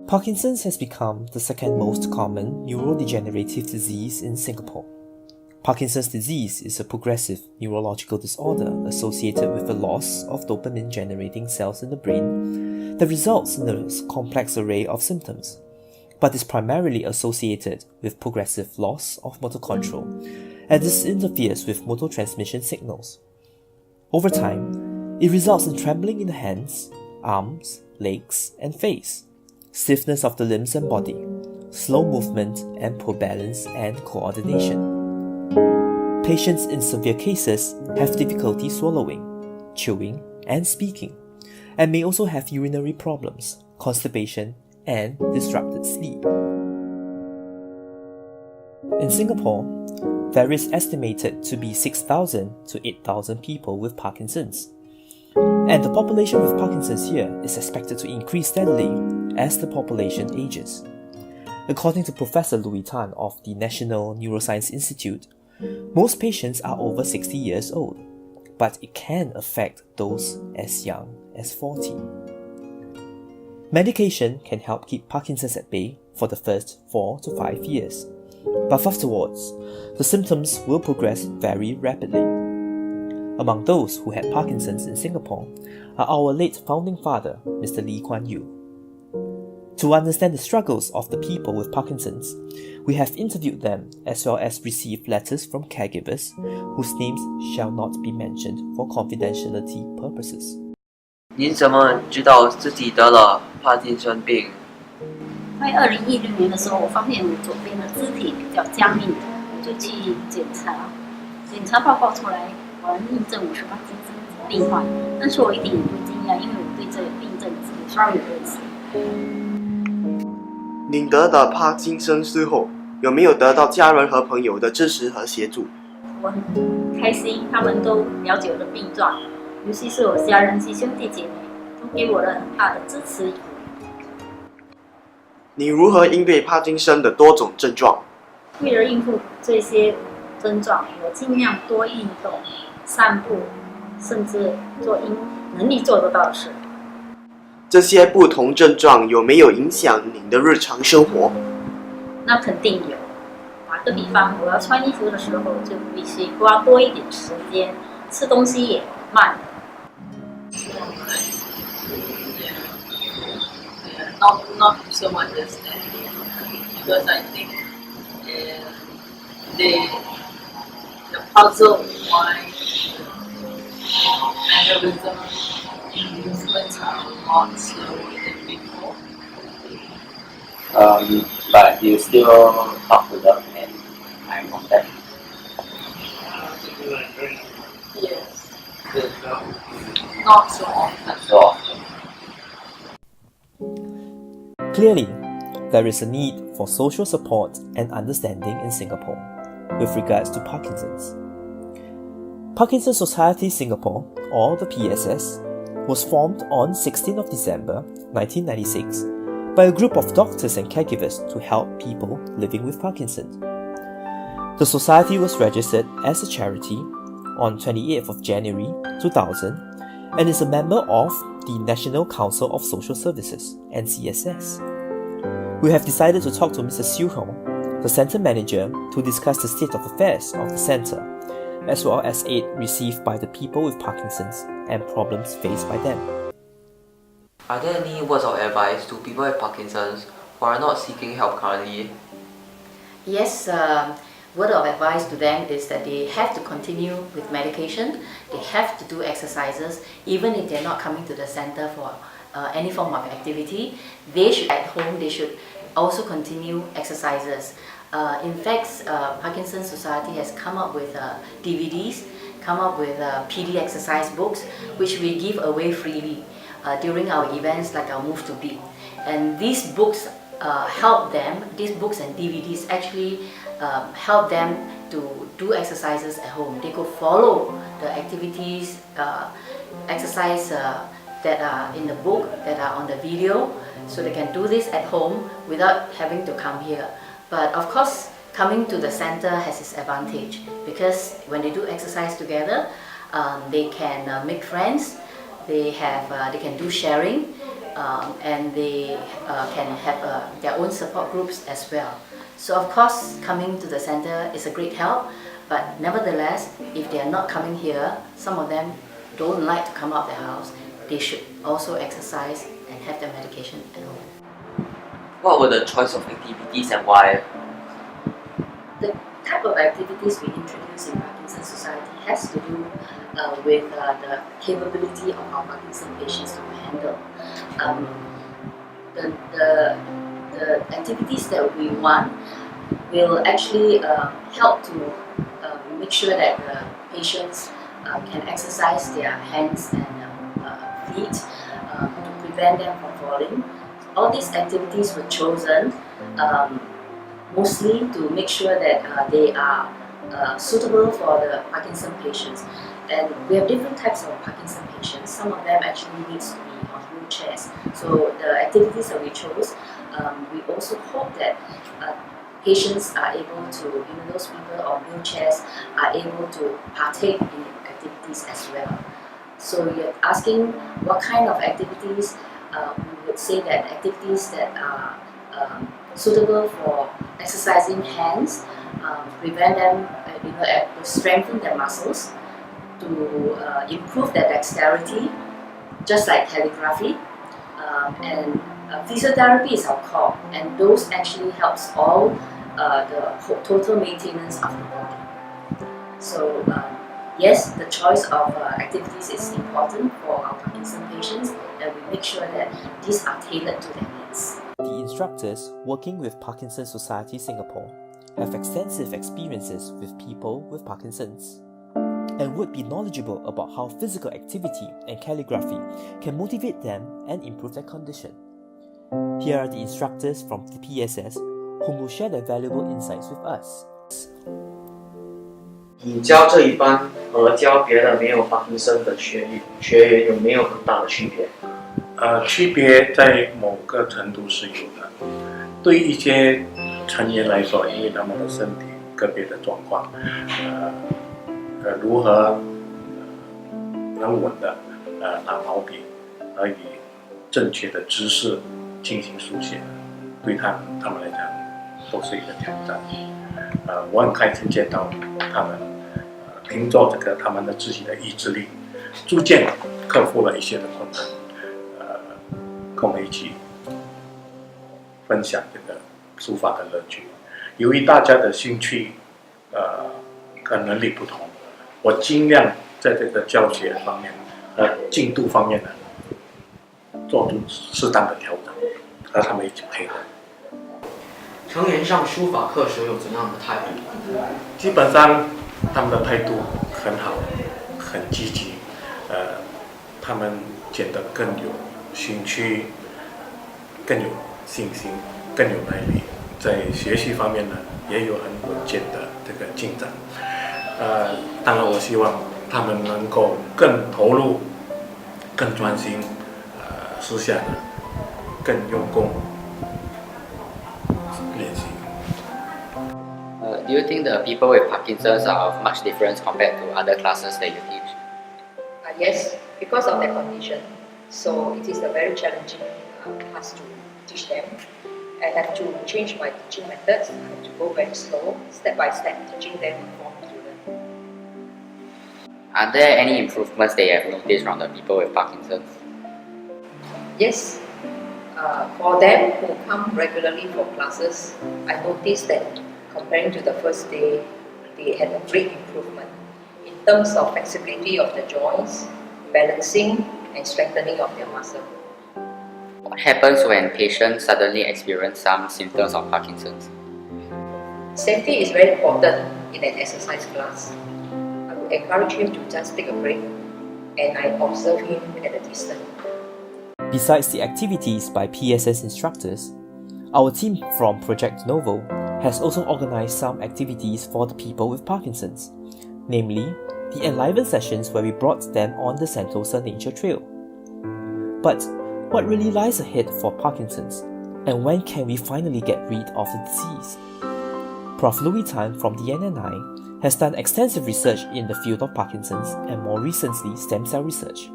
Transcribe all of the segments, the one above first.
Parkinson's has become the second most common neurodegenerative disease in Singapore. Parkinson's disease is a progressive neurological disorder associated with the loss of dopamine-generating cells in the brain that results in a complex array of symptoms, but is primarily associated with progressive loss of motor control, as this interferes with motor transmission signals. Over time, it results in trembling in the hands, arms, legs, and face, stiffness of the limbs and body, slow movement, and poor balance and coordination. Patients in severe cases have difficulty swallowing, chewing, and speaking, and may also have urinary problems, constipation, and disrupted sleep. In Singapore, there is estimated to be 6,000 to 8,000 people with Parkinson's, and the population with Parkinson's here is expected to increase steadily as the population ages. According to Professor Louis Tan of the National Neuroscience Institute, most patients are over 60 years old, but it can affect those as young as 40. Medication can help keep Parkinson's at bay for the first 4 to 5 years, but afterwards, the symptoms will progress very rapidly. Among those who had Parkinson's in Singapore are our late founding father, Mr. Lee Kuan Yew. To understand the struggles of the people with Parkinson's, we have interviewed them as well as received letters from caregivers whose names shall not be mentioned for confidentiality purposes. 您怎么知道自己得了帕金森病？在2016年的时候，我发现我左边的肢体比较僵硬，我就去检查，检查报告出来，果然印证我是帕金森病患。但是我一点也不惊讶，因为我对这个病症稍有认识。您得到帕金森之后，有没有得到家人和朋友的支持和协助？我很开心，他们都了解我的病状，尤其是我家人及兄弟姐妹，都给我了很大的支持。你如何应对帕金森的多种症状？为了应付这些症状，我尽量多运动、散步，甚至做能力做得到的事。这些不同症状有没有影响您的日常生活？那肯定有。打个比方，我要穿衣服的时候，就必须花多一点时间，吃东西也慢。Not so much as that, because I think the puzzle why metabolism movements are a lot slower than before. But you still talk to them and I'm okay. Yes, but not so often. So often. Clearly, there is a need for social support and understanding in Singapore with regards to Parkinson's. Parkinson's Society Singapore, or the PSS, was formed on 16th of December 1996 by a group of doctors and caregivers to help people living with Parkinson's. The society was registered as a charity on 28th of January 2000 and is a member of the National Council of Social Services, NCSS. We have decided to talk to Mr. Siu Hong, the Centre Manager, to discuss the state of affairs of the Centre, as well as aid received by the people with Parkinson's and problems faced by them. Are there any words of advice to people with Parkinson's who are not seeking help currently? Yes, word of advice to them is that they have to continue with medication, they have to do exercises, even if they're not coming to the center for any form of activity. They should, at home, they should also continue exercises. In fact, Parkinson's Society has come up with DVDs, come up with PD exercise books, which we give away freely during our events like our Move to Beat. And these books help them, these books and DVDs actually help them to do exercises at home. They could follow the activities, exercise that are in the book, that are on the video, so they can do this at home without having to come here. But of course, coming to the center has its advantage, because when they do exercise together, they can make friends, they can do sharing, and they can have their own support groups as well. So of course, coming to the center is a great help, but nevertheless, if they are not coming here, some of them don't like to come out of their house, they should also exercise and have their medication at home. What were the choice of activities and why? The type of activities we introduce in Parkinson Society has to do with the capability of our Parkinson patients to handle. The activities that we want will actually help to make sure that the patients can exercise their hands and feet to prevent them from falling. All these activities were chosen mostly to make sure that they are suitable for the Parkinson patients. And we have different types of Parkinson patients. Some of them actually needs to be on wheelchairs. So the activities that we chose, we also hope that patients are able to, those people on wheelchairs are able to partake in activities as well. So you're asking what kind of activities. We would say that activities that are suitable for exercising hands, prevent them, to strengthen their muscles, to improve their dexterity, just like calligraphy, and physiotherapy is our core, and those actually helps all the total maintenance of the body. So yes, the choice of activities is important for our Parkinson patients, and we make sure that these are tailored to their needs. The instructors working with Parkinson Society Singapore have extensive experiences with people with Parkinson's and would be knowledgeable about how physical activity and calligraphy can motivate them and improve their condition. Here are the instructors from the PSS whom will share their valuable insights with us. 你教这一班和教别的没有帕金森的学员有没有很大的区别？区别在某个程度是有的。对一些成员来说，因为他们的身体个别的状况，如何能稳的拿毛笔，而以正确的姿势进行书写，对他们来讲都是一个挑战。我很开心见到他们凭着这个他们的自己的意志力，逐渐克服了一些的困难。跟我们一起分享这个书法的乐趣。由于大家的兴趣跟能力不同，我尽量在这个教学方面进度方面呢，做出适当的调整，和他们一起配合。成员上书法课时有怎样的态度？基本上他们的态度很好，很积极，他们觉得更有兴趣，更有信心，更有耐力，在学习方面呢也有很稳健的这个进展。当然我希望他们能够更投入、更专心，私下呢更用功练习。Do you think the people with Parkinson's are of much difference compared to other classes that you teach? Yes, because of their condition. So it is a very challenging task to teach them. I have to change my teaching methods. I have to go very slow, step by step, teaching them from children. Are there any improvements that you have noticed from the people with Parkinson's? Yes, for them who come regularly for classes, I noticed that comparing to the first day, they had a great improvement in terms of flexibility of the joints, balancing, and strengthening of their muscle. What happens when patients suddenly experience some symptoms of Parkinson's? Safety is very important in an exercise class. I would encourage him to just take a break, and I observe him at a distance. Besides the activities by PSS instructors, our team from Project Novo has also organized some activities for the people with Parkinson's, namely the Enliven sessions where we brought them on the Sentosa Nature Trail. But what really lies ahead for Parkinson's, and when can we finally get rid of the disease? Prof. Louis Tan from the NNI has done extensive research in the field of Parkinson's and more recently stem cell research.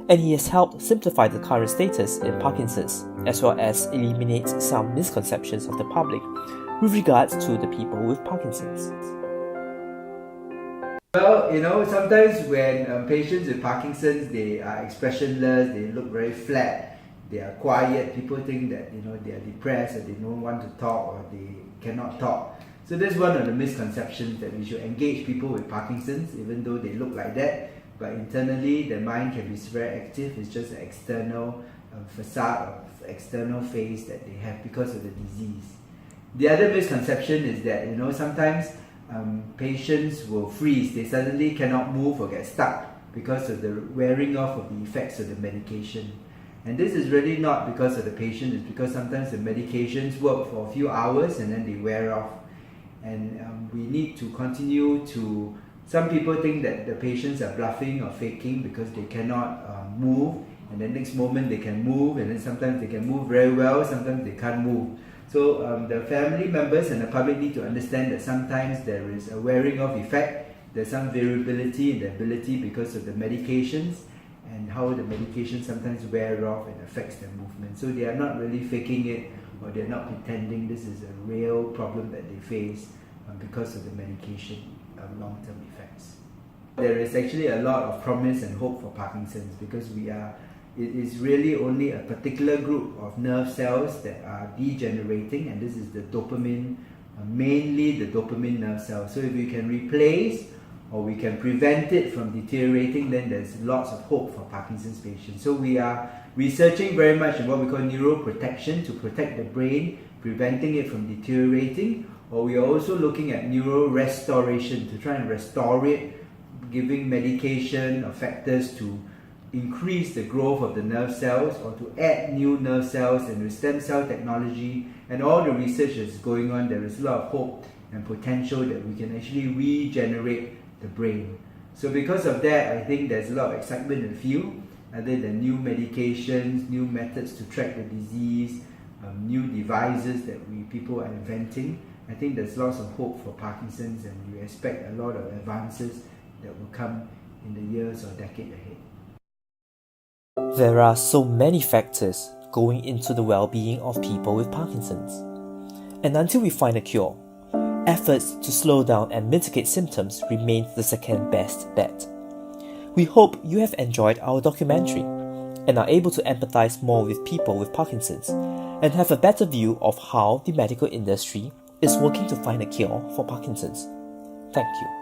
and he has helped simplify the current status in Parkinson's, as well as eliminate some misconceptions of the public with regards to the people with Parkinson's. Well, sometimes when patients with Parkinson's, they are expressionless, they look very flat, they are quiet, people think that, they are depressed or they don't want to talk or they cannot talk. So that's one of the misconceptions, that we should engage people with Parkinson's even though they look like that, but internally their mind can be very active. It's just an external facade or external face that they have because of the disease. The other misconception is that, sometimes patients will freeze, they suddenly cannot move or get stuck because of the wearing off of the effects of the medication. And this is really not because of the patient, it's because sometimes the medications work for a few hours and then they wear off. And we need to continue to, some people think that the patients are bluffing or faking because they cannot move, and the next moment they can move, and then sometimes they can move very well, sometimes they can't move. So the family members and the public need to understand that sometimes there is a wearing off effect, there's some variability in the ability because of the medications and how the medications sometimes wear off and affects their movement. So they are not really faking it, or they're not pretending. This is a real problem that they face because of the medication long-term effects. There is actually a lot of promise and hope for Parkinson's because it is really only a particular group of nerve cells that are degenerating, and this is the dopamine, mainly the dopamine nerve cells. So if we can replace or we can prevent it from deteriorating, then there's lots of hope for Parkinson's patients. So we are researching very much in what we call neuroprotection to protect the brain, preventing it from deteriorating, or we are also looking at neurorestoration to try and restore it, giving medication or factors to increase the growth of the nerve cells or to add new nerve cells, and with stem cell technology and all the research that's going on, there is a lot of hope and potential that we can actually regenerate the brain. So because of that, I think there's a lot of excitement in the field, other than new medications, new methods to track the disease, new devices that people are inventing. I think there's lots of hope for Parkinson's, and we expect a lot of advances that will come in the years or decade ahead. There are so many factors going into the well-being of people with Parkinson's. And until we find a cure, efforts to slow down and mitigate symptoms remain the second best bet. We hope you have enjoyed our documentary and are able to empathize more with people with Parkinson's and have a better view of how the medical industry is working to find a cure for Parkinson's. Thank you.